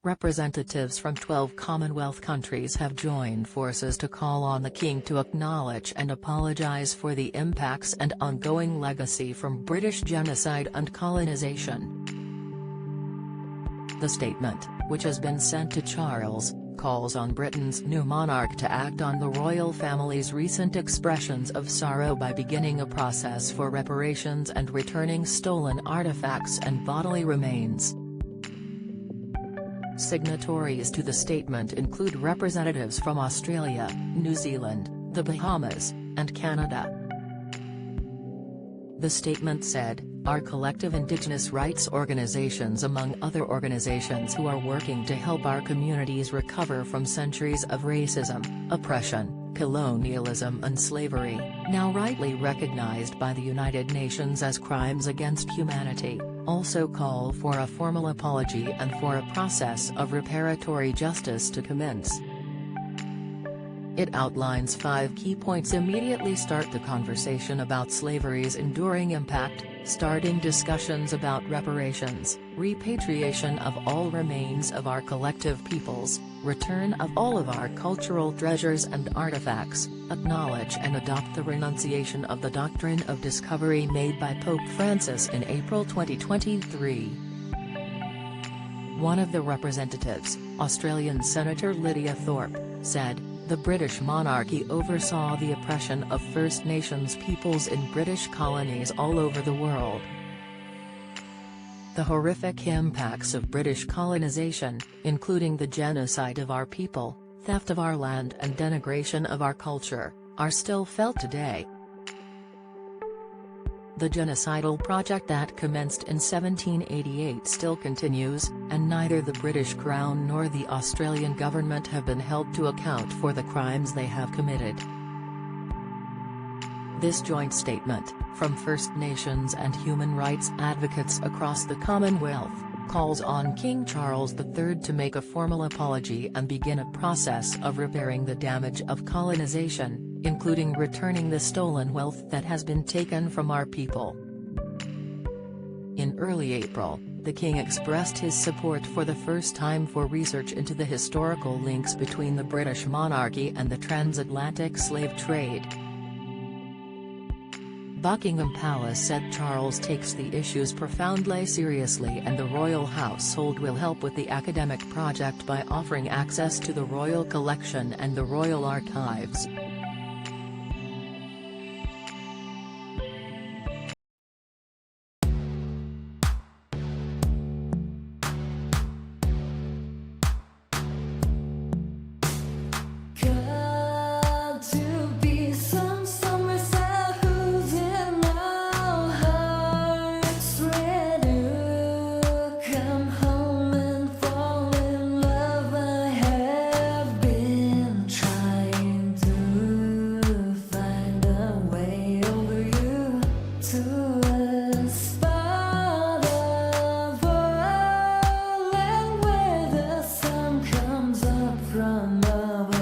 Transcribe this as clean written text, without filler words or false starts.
Representatives from 12 Commonwealth countries have joined forces to call on the King to acknowledge and apologise for the impacts and ongoing legacy from British genocide and colonisation. The statement, which has been sent to Charles, calls on Britain's new monarch to act on the royal family's recent expressions of sorrow by beginning a process for reparations and returning stolen artefacts and bodily remains. Signatories to the statement include representatives from Australia, New Zealand, the Bahamas, and Canada. The statement said, "Our collective Indigenous rights organizations among other organizations who are working to help our communities recover from centuries of racism, oppression, colonialism and slavery, now rightly recognized by the United Nations as crimes against humanity, also call for a formal apology and for a process of reparatory justice to commence." It outlines 5 key points: immediately start the conversation about slavery's enduring impact, starting discussions about reparations, repatriation of all remains of our collective peoples, return of all of our cultural treasures and artifacts, acknowledge and adopt the renunciation of the doctrine of discovery made by Pope Francis in April 2023. One of the representatives, Australian Senator Lydia Thorpe, said, "The British monarchy oversaw the oppression of First Nations peoples in British colonies all over the world. The horrific impacts of British colonisation, including the genocide of our people, theft of our land and denigration of our culture, are still felt today. The genocidal project that commenced in 1788 still continues, and neither the British Crown nor the Australian government have been held to account for the crimes they have committed." This joint statement, from First Nations and human rights advocates across the Commonwealth, calls on King Charles III to make a formal apology and begin a process of repairing the damage of colonisation, including returning the stolen wealth that has been taken from our people. In early April, the King expressed his support for the first time for research into the historical links between the British monarchy and the transatlantic slave trade. Buckingham Palace said Charles takes the issues profoundly seriously and the royal household will help with the academic project by offering access to the royal collection and the royal archives. From above.